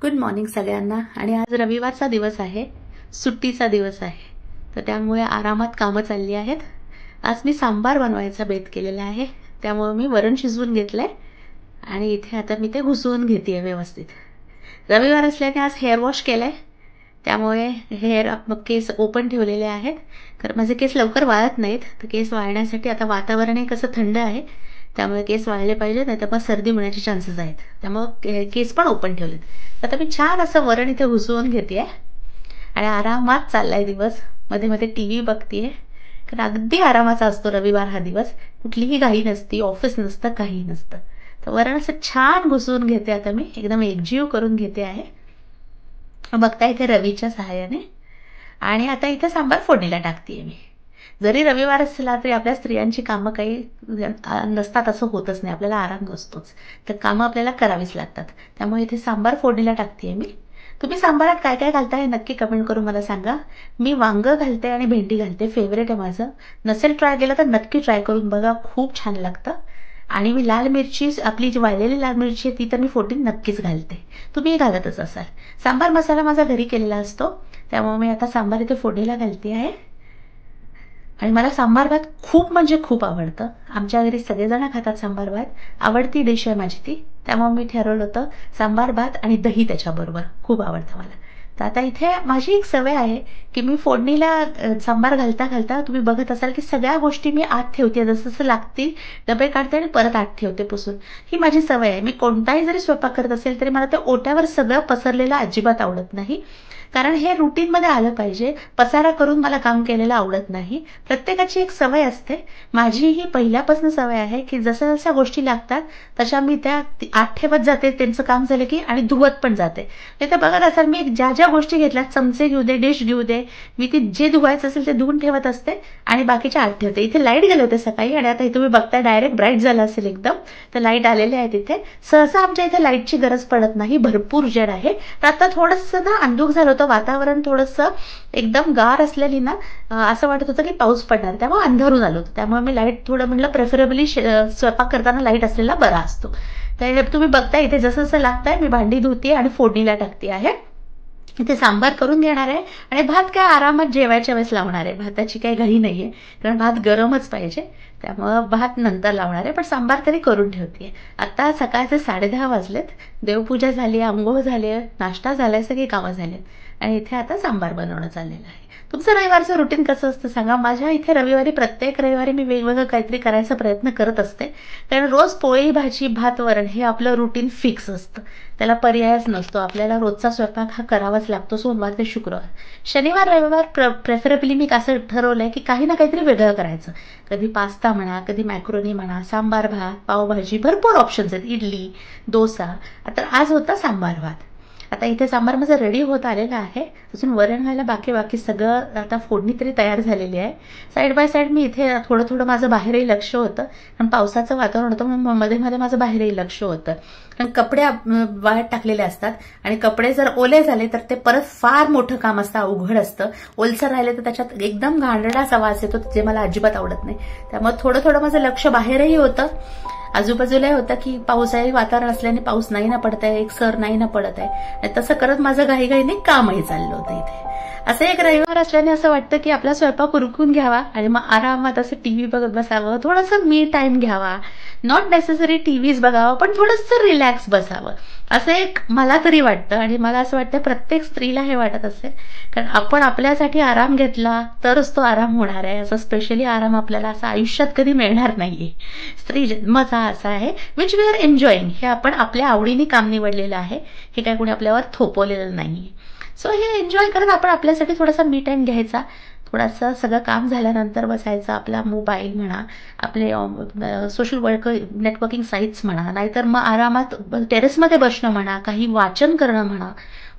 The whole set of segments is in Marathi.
गुड मॉर्निंग सगळ्यांना। आणि आज रविवारचा दिवस आहे, सुट्टीचा दिवस आहे, तर त्यामुळे आरामात कामं चालली आहेत। आज मी सांबार बनवायचा बेत केलेला आहे, त्यामुळे मी वरण शिजवून घेतलंय आणि इथे आता मी ते घुसवून घेते व्यवस्थित। रविवार असल्याने आज हेअर वॉश केलंय, त्यामुळे केस ओपन ठेवलेले आहेत, कारण माझे केस लवकर वाळत नाहीत। तर केस वाळण्यासाठी आता वातावरणही कसं थंड आहे, त्यामुळे केस वाळले पाहिजे, नाही तर मग सर्दी होण्याचे चान्सेस आहेत, त्यामुळे केस पण ओपन ठेवलेत। आता मी छान असं वरण इथे घुसवून घेते आणि आरामात चाललाय दिवस। मध्ये मध्ये टीव्ही बघतेय, कारण अगदी आरामाचा असतो रविवार हा दिवस। कुठलीही घाई नसती, ऑफिस नसतं, काही नसतं। तर वरण असं छान घुसवून घेते आता मी, एकदम एकजीव करून घेते आहे, बघता इथे रवीच्या सहाय्याने। आणि आता इथे सांबार फोडणीला टाकतेय मी। जरी रविवार असला तरी आपल्या स्त्रियांची कामं काही नसतात असं होतच नाही, आपल्याला आराम नसतोच, तर कामं आपल्याला करावीच लागतात। त्यामुळे इथे सांबार फोडणीला टाकतेय मी। तुम्ही सांबारात काय काय घालता हे नक्की कमेंट करून मला सांगा। मी वांग घालते आणि भेंडी घालते, फेवरेट आहे माझं। नसेल ट्राय केलं तर नक्की ट्राय करून बघा, खूप छान लागतं। आणि मी लाल मिरची, आपली जी वाळलेली लाल मिरची आहे ती तर मी फोडणी नक्कीच घालते, तुम्ही घालतच असाल। सांबार मसाला माझा घरी केलेला असतो, त्यामुळे मी आता सांबार इथे फोडणीला घालते आहे। आणि मला सांबार भात खूप म्हणजे खूप आवडतं, आमच्या घरी सगळेजण खातात सांबार भात, आवडती डिश आहे माझी ती। त्यामुळे मी ठरवलं होतं सांबार भात आणि दही त्याच्याबरोबर, खूप आवडतं मला। तर आता इथे माझी एक सवय आहे की मी फोडणीला सांबार घालता घालता तुम्ही बघत असाल की सगळ्या गोष्टी मी आत ठेवते, जसं जसं लागतील डबे काढते आणि परत आत ठेवते पुसून। ही माझी सवय आहे। मी कोणताही जरी स्वयंपाक करत असेल तरी मला ते ओट्यावर सगळं पसरलेलं अजिबात आवडत नाही, कारण हे रुटीन मध्ये आलं पाहिजे। पसारा करून मला काम केलेलं आवडत नाही। प्रत्येकाची एक सवय असते, माझी ही पहिल्यापासून सवय आहे की जसं जशा गोष्टी लागतात तशा मी त्या आत ठेवत जाते, त्यांचं काम झालं की, आणि धुवत पण जाते। तर बघत असाल मी ज्या ज्या गोष्टी घेतल्या, चमचे घेऊ दे, डिश घेऊ दे, मी ती जे धुवायचं असेल ते धुवून ठेवत असते आणि बाकीच्या आत ठेवते। इथे लाईट गेले होते सकाळी आणि आता तुम्ही बघताय डायरेक्ट ब्राईट झालं असेल एकदम, तर लाईट आलेले आहे तिथे। सहसा आमच्या इथे लाईटची गरज पडत नाही, भरपूर उजेड आहे। तर आता थोडंसं ना अंधुक झालं होतं वातावरण, थोडंसं एकदम गार असलेली ना, असं वाटत होतं की पाऊस पडणार, त्यामुळे अंधारून आलो होतं। त्यामुळे मी लाईट थोडं म्हटलं प्रेफरेबली स्वयंपाक करताना लाईट असलेला बरा असतो। तर तुम्ही बघताय इथे जसं जसं लागतंय मी भांडी धुते आणि फोडणीला टाकते आहे। इथे सांबार करून घेणार आहे आणि भात काय आरामात जेवायच्या वेळेस लावणार आहे, भाताची काही घाई नाहीये, कारण भात गरमच पाहिजे, त्यामुळं भात नंतर लावणार आहे, पण सांबार तरी करून ठेवते। आता सकाळचे 10:30 वाजलेत, देवपूजा झाली, आंघोळ झाली, नाश्ता झालाय, सगळी कामं झाली आणि इथे आता सांबार बनवणं चाललेलं आहे। तुमचं रविवारचं रुटीन कसं असतं सांगा। माझ्या इथे रविवारी, प्रत्येक रविवारी मी वेगवेगळं काहीतरी करायचा प्रयत्न करत असते, कारण रोज पोळी भाजी भात वरण हे आपलं रुटीन फिक्स असतं, त्याला पर्यायच नसतो। आपल्याला रोजचा स्वयंपाक हा करावाच लागतो, सोमवार ते शुक्रवार। शनिवार रविवार प्रेफरेबली मी असं ठरवलंय की काही ना काहीतरी वेगळं करायचं, कधी पास्ता म्हणा, कधी मॅक्रोनी म्हणा, सांबार भात, पावभाजी, भरपूर ऑप्शन्स आहेत, इडली, डोसा। आता आज होता सांबार भात। आता इथे सांबार माझं रेडी होत आलेलं आहे, अजून वरण व्हायला बाकी सगळं आता फोडणी तरी तयार झालेली आहे। साईड बाय साईड मी इथे थोडं थोडं माझं बाहेरही लक्ष होतं, कारण पावसाचं वातावरण होतं, म्हणून मध्ये मध्ये माझं बाहेरही लक्ष होतं, कारण कपडे वाळत टाकलेले असतात आणि कपडे जर ओले झाले तर ते परत फार मोठं काम असतं, अवघड असतं। ओलसर राहिले तर त्याच्यात एकदम घाणेरडाच आवाज येतो, जे मला अजिबात आवडत नाही। त्यामुळे थोडं थोडं माझं लक्ष बाहेरही होतं, आजूबाजूलाही होतं की पावसाळी वातावरण असल्याने पाऊस नाही ना पडत आहे, एक सर नाही ना पडत आहे, तसं करत माझं घाईघाईने कामही चाललं होतं इथे। असं एक रविवार असल्याने असं वाटतं की आपला स्वयंपाक उरकून घ्यावा आणि मग आरामात असं टीव्ही बघत बसावं, थोडंसं मी टाइम घ्यावा, नॉट नेसेसरी टीव्हीच बघावं, पण थोडंसं रिलॅक्स बसावं, असं एक मला तरी वाटतं। आणि मला असं वाटतं प्रत्येक स्त्रीला हे वाटत असेल, कारण आपण आपल्यासाठी आराम घेतला तरच तो आराम होणार आहे, असं स्पेशली आराम आपल्याला असं आयुष्यात कधी मिळणार नाहीये। स्त्री जन्मच हा असा आहे विच वी आर एन्जॉईंग, हे आपण आपल्या आवडीने काम निवडलेलं आहे, हे काय कोणी आपल्यावर थोपवलेलं नाहीये। सो हे एन्जॉय करत आपण आपल्यासाठी थोडासा मी टाइम घ्यायचा, थोडासा सगळं काम झाल्यानंतर बसायचं, आपला मोबाईल म्हणा, आपले सोशल नेटवर्किंग साईट्स म्हणा, नाहीतर मग आरामात टेरेसमध्ये बसणं म्हणा, काही वाचन करणं म्हणा,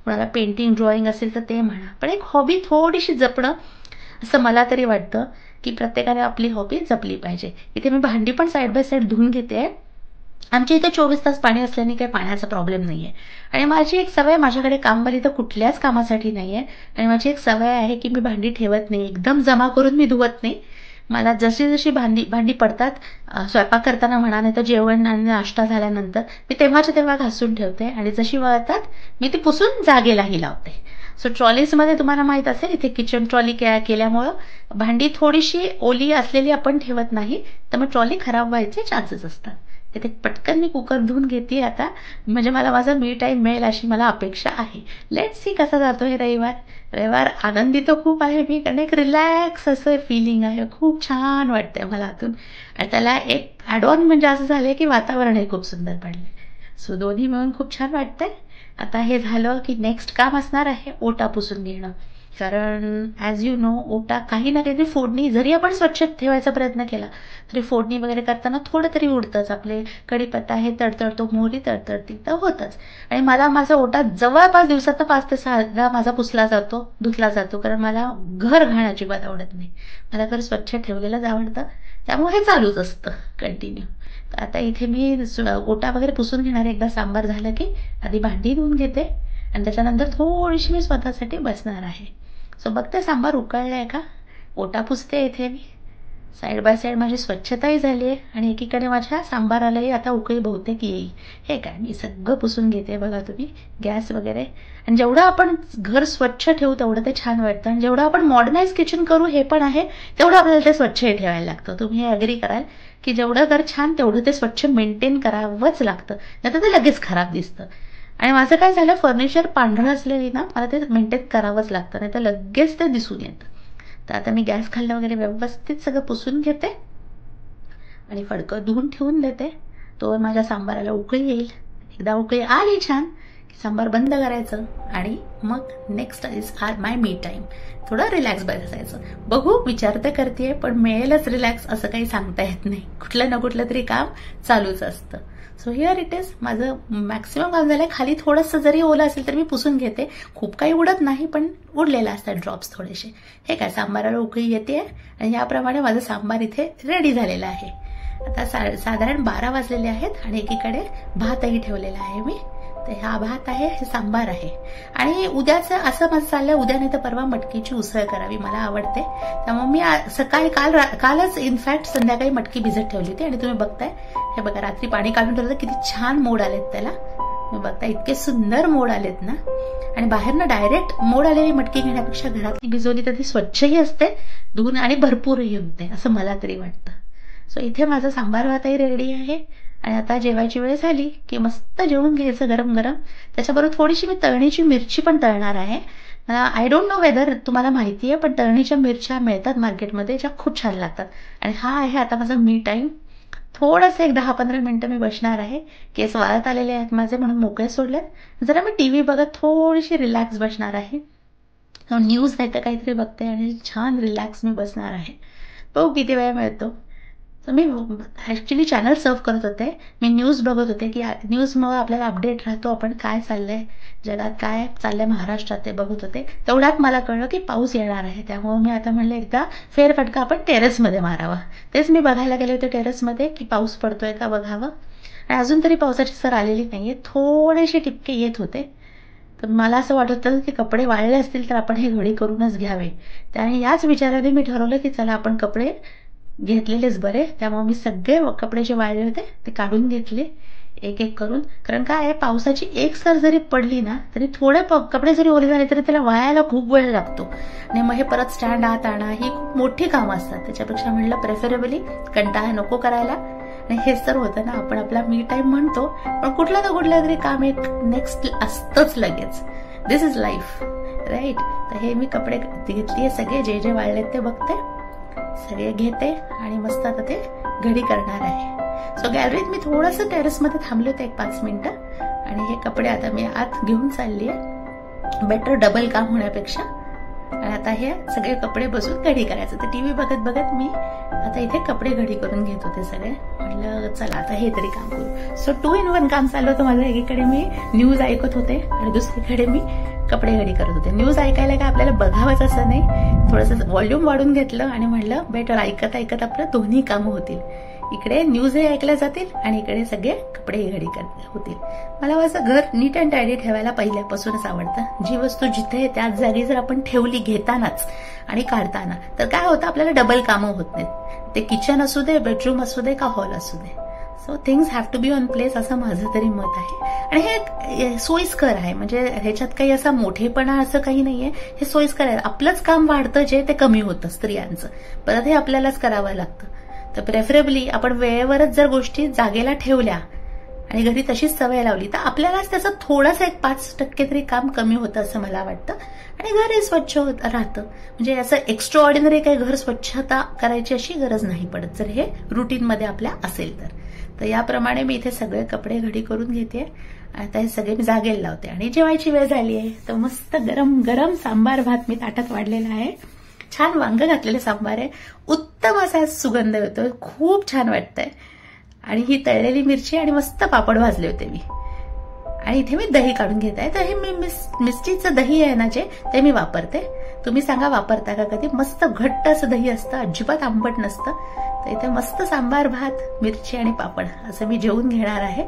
कोणाला पेंटिंग ड्रॉइंग असेल तर ते म्हणा, पण एक हॉबी थोडीशी जपणं, असं मला तरी वाटतं की प्रत्येकाने आपली हॉबी जपली पाहिजे। इथे मी भांडी पण साईड बाय साईड धुवून घेते। आमच्या इथे 24 तास पाणी असल्याने काही पाण्याचा प्रॉब्लेम नाहीये, आणि माझी एक सवय, माझ्याकडे कामवाली तर कुठल्याच कामासाठी नाहीये, आणि माझी एक सवय आहे की मी भांडी ठेवत नाही, एकदम जमा करून मी धुवत नाही, मला जशी जशी भांडी पडतात स्वयंपाक करताना म्हणा, नाही तर जेवण आणि नाश्ता झाल्यानंतर मी तेव्हाच्या तेव्हा घासून ठेवते आणि जशी वळतात मी ती पुसून जागेलाही लावते. सो ट्रॉलीजमध्ये तुम्हाला माहीत असेल इथे किचन ट्रॉली केल्यामुळं भांडी थोडीशी ओली असलेली आपण ठेवत नाही, तर मग ट्रॉली खराब व्हायचे चान्सेस असतात. इथे पटकन मी कुकर धुवून घेते आता, म्हणजे मला माझा मी टाईम मिळेल अशी मला अपेक्षा आहे. लेट्स सी कसा जातो हे रविवार. आनंदी तर खूप आहे मी, कारण एक रिलॅक्स असं फिलिंग आहे, खूप छान वाटतंय मला आतून. आणि त्याला एक ॲडऑन म्हणजे असं झालं की वातावरण हे खूप सुंदर पडलं. सो दोन्ही मिळून खूप छान वाटतंय. आता हे झालं की नेक्स्ट काम असणार आहे ओटा पुसून घेणं, कारण ॲज यू नो ओटा काही ना काहीतरी फोडणी जरी आपण स्वच्छ ठेवायचा प्रयत्न केला तरी फोडणी वगैरे करताना थोडं तरी उडतंच. आपले कढीपत्ता हे तडतडतो, मोहरी तडतडती तर होतंच. आणि मला माझा ओटा जवळपास दिवसात 5 ते 6 माझा पुसला जातो, धुतला जातो, कारण मला घर घाण अजिबात आवडत नाही. मला घर स्वच्छ ठेवलेलंच आवडतं, त्यामुळे हे चालूच असतं कंटिन्यू. तर आता इथे मी ओटा वगैरे पुसून घेणार. एकदा सांबार झालं की आधी भांडी धुवून घेते आणि त्याच्यानंतर थोडीशी मी स्वतःसाठी बसणार आहे. सो बघते सांबार उकळलं आहे का, ओटा पुसते इथे मी. साईड बाय साईड माझी स्वच्छताही झाली आहे आणि एकीकडे माझ्या सांबारालाही आता उकळी बहुतेक येईल. हे काय मी सगळं पुसून घेते बघा तुम्ही, गॅस वगैरे. आणि जेवढं आपण घर स्वच्छ ठेवू तेवढं ते छान वाटतं, आणि जेवढं आपण मॉडर्नाइज किचन करू हे पण आहे, तेवढं आपल्याला ते स्वच्छही ठेवायला लागतं. तुम्ही हे ॲग्री कराल की जेवढं घर छान तेवढं ते स्वच्छ मेंटेन करावंच लागतं, नाही तर ते लगेच खराब दिसतं. आणि माझं काय झालं, फर्निचर पांढरं असलेली ना मला ते मेंटेन करावंच लागतं, नाही तर लगेच ते दिसून येतं. तर आता मी गॅस खाल्लं वगैरे व्यवस्थित सगळं पुसून घेते आणि फडकं धुवून ठेवून देते. तो माझ्या सांबाराला उकळी येईल. एकदा उकळी आली छान की सांबार बंद करायचं आणि मग next is our my me time. थोडं रिलॅक्स बसायचं. बघू, विचार तर करते पण मिळेलच रिलॅक्स असं काही सांगता येत नाही. कुठलं ना कुठलं तरी काम चालूच असतं. So here it is. माझं मॅक्सिमम काम झालंय. खाली थोडंसं जरी ओलं असेल तर मी पुसून घेते. खूप काही उडत नाही, पण उडलेलं असतात ड्रॉप्स थोडेसे. हे काय, सांबाराला उकळी येते आणि याप्रमाणे माझं सांबार इथे रेडी झालेलं आहे. आता साधारण 12 वाजलेले आहेत आणि एकीकडे भातही ठेवलेला आहे मी. तर हा भात आहे, हे सांबार आहे. आणि उद्याचं असं माझं चाललंय, उद्या नाही तर परवा मटकीची उसळ करावी, मला आवडते. त्यामुळे मी सकाळी कालच इनफॅक्ट संध्याकाळी मटकी भिजत ठेवली होती. आणि तुम्ही बघताय, हे बघा रात्री पाणी काढून ठेवलं, किती छान मोड आलेत त्याला. तुम्ही बघताय इतके सुंदर मोड आलेत ना. आणि बाहेरनं डायरेक्ट मोड आलेली मटकी घेण्यापेक्षा घरातली भिजवली तर ती स्वच्छही असते, धुवून आणि भरपूरही होते, असं मला तरी वाटतं. सो इथे माझा सांबार भातही रेडी आहे. आणि आता जेवायची वेळ झाली की मस्त जेवून घ्यायचं गरम गरम. त्याच्याबरोबर थोडीशी मी तळणीची मिरची पण तळणार आहे. आय डोंट नो वेदर तुम्हाला माहिती आहे, पण तळणीच्या मिरच्या मिळतात मार्केटमध्ये, ज्या खूप छान लागतात. आणि हा आहे आता माझा मी टाईम. थोडंसं एक 10-15 मिनिटं मी बसणार आहे. केस वाळत आलेले आहेत माझे म्हणून मोकळे सोडलेत. जरा मी टीव्ही बघत थोडीशी रिलॅक्स बसणार आहे. न्यूज नाही तर काहीतरी बघते आणि छान रिलॅक्स मी बसणार आहे. बघू किती वेळ मिळतो. तर मी ॲक्च्युली चॅनल सर्व करत होते. मी न्यूज बघत होते की न्यूजमुळे आपल्याला अपडेट राहतो, आपण काय चाललंय जगात, काय चाललंय महाराष्ट्रात ते बघत होते. तेवढ्यात मला कळलं की पाऊस येणार आहे. त्यामुळे मी आता म्हणलं एकदा फेरफटका आपण टेरेसमध्ये मारावा. तेच मी बघायला गेले होते टेरेसमध्ये की पाऊस पडतोय का बघावं. आणि अजून तरी पावसाची सर आलेली नाहीये, थोडेसे टिपके येत होते. तर मला असं वाटत होतं की कपडे वाळले असतील तर आपण हे घडी करूनच घ्यावे. त्याने याच विचाराने मी ठरवलं की चला आपण कपडे घेतलेलेच बरे. त्यामुळे मी सगळे कपडे जे वाळले होते ते काढून घेतले एक एक करून. कारण काय आहे, पावसाची एक सर जरी पडली ना तरी थोडे कपडे जरी ओले झाले तरी त्याला वाळायला खूप वेळ लागतो. आणि मग हे परत स्टँड आत आणा, ही खूप मोठी कामं असतात. त्याच्यापेक्षा म्हणलं प्रेफरेबली कंटाळा नको करायला. आणि हेच तर होतं ना, आपण आपला मी टाईम म्हणतो पण कुठलं ना कुठलं तरी काम एक नेक्स्ट असतंच लगेच. दिस इज लाईफ, राईट. तर हे मी कपडे घेतलीये सगळे, जे जे वाळलेत ते बघते, सगळे घेते आणि मस्त आता ते घडी करणार आहे. सो गॅलरीत मी थोडंसं टेरेसमध्ये थांबले होते 1-5 मिनिटं आणि हे कपडे आता मी आत घेऊन चालली आहे. बेटर डबल काम होण्यापेक्षा. आणि आता हे सगळे कपडे बसून घडी करायचं. तर टीव्ही बघत बघत मी आता इथे कपडे घडी करून घेत होते सगळे. म्हटलं चला आता हे तरी काम करू. सो 2 in 1 काम चाललं होतं माझं. एकीकडे मी न्यूज ऐकत होते आणि दुसरीकडे मी कपडे घडी करत होते. न्यूज ऐकायला काय आपल्याला बघावंच असं नाही, थोडंसं व्हॉल्यूम वाढून घेतलं आणि म्हणलं बेटर ऐकत ऐकत आपलं दोन्ही कामं होतील. इकडे न्यूजही ऐकल्या जातील आणि इकडे सगळे कपडेही घडी होतील. मला असं घर नीट अँड टायडी ठेवायला पहिल्यापासूनच आवडतं. जी वस्तू जिथे आहे त्याच जागी जर आपण ठेवली घेतानाच आणि काढताना तर काय होतं, आपल्याला डबल कामं होत नाहीत. ते किचन असू दे, बेडरूम असू दे का हॉल असू दे. So things have to be on place असं माझं तरी मत आहे. आणि हे सोयीस्कर आहे, म्हणजे ह्याच्यात काही असा मोठेपणा असं काही नाहीये. हे सोयीस्कर आहे. आपलंच काम वाढतं जे ते कमी होतं स्त्रियांचं, परत हे आपल्यालाच करावं लागतं. तर प्रेफरेबली आपण वेळेवरच जर गोष्टी जागेला ठेवल्या आणि घरी तशीच सवय लावली तर आपल्यालाच त्याचं थोडंसं 5% तरी काम कमी होतं असं मला वाटतं. आणि घरही स्वच्छ राहतं. म्हणजे असं एक्स्ट्रा ऑर्डिनरी काही घर स्वच्छता करायची अशी गरज नाही पडत जर हे रुटीनमध्ये आपल्या असेल तर याप्रमाणे मी इथे सगळे कपडे घडी करून घेते. आता हे सगळे मी जागेला लावते आणि जेवायची वेळ झाली आहे. तर मस्त गरम गरम सांबार भात मी ताटात वाढलेला आहे. छान वांग घातलेले सांबार आहे. उत्तम असा सुगंध येतोय, खूप छान वाटतंय. आणि ही तळलेली मिरची आणि मस्त पापड भाजले होते मी. आणि इथे मी दही काढून घेत आहे. तर हे मी मिस्टीचं दही आहे ना जे, ते मी वापरते. तुम्ही सांगा वापरता का कधी? मस्त घट्ट असं दही असतं, अजिबात आंबट नसतं. तर इथे मस्त सांबार भात, मिरची आणि पापड असं मी जेवून घेणार आहे.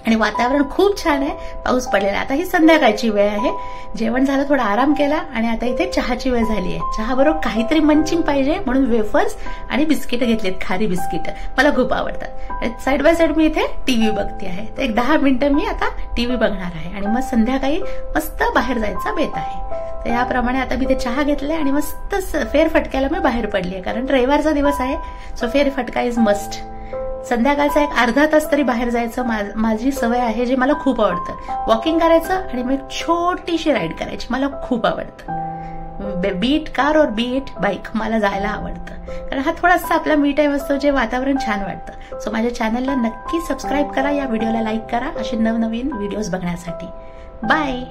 आणि वातावरण खूप छान आहे, पाऊस पडलेला. आता ही संध्याकाळची वेळ आहे. जेवण झालं, थोडा आराम केला आणि आता इथे चहाची वेळ झाली आहे. चहा बरोबर काहीतरी मंचिंग पाहिजे म्हणून वेफर्स आणि बिस्किट घेतलेत, खारी बिस्किट मला खूप आवडतात. साईड बाय साईड मी इथे टीव्ही बघते आहे. तर एक 10 मिनिटं मी आता टीव्ही बघणार आहे आणि मग संध्याकाळी मस्त बाहेर जायचा बेत आहे. तर याप्रमाणे आता मी ते चहा घेतले आणि मस्त फेरफटक्याला मी बाहेर पडली आहे, कारण रविवारचा दिवस आहे. सो फेरफटका इज मस्ट. संध्याकाळचा एक अर्धा तास तरी बाहेर जायचं माझी सवय आहे, जे मला खूप आवडतं. वॉकिंग करायचं आणि मग छोटीशी राईड करायची मला खूप आवडतं. बीट कार और बीट बाईक मला जायला आवडतं, कारण हा थोडासा आपला मी टाईम असतो जे वातावरण छान वाटतं. सो माझ्या चॅनलला नक्की सबस्क्राईब करा, या व्हिडिओला लाईक करा असे नवनवीन व्हिडिओज बघण्यासाठी. बाय.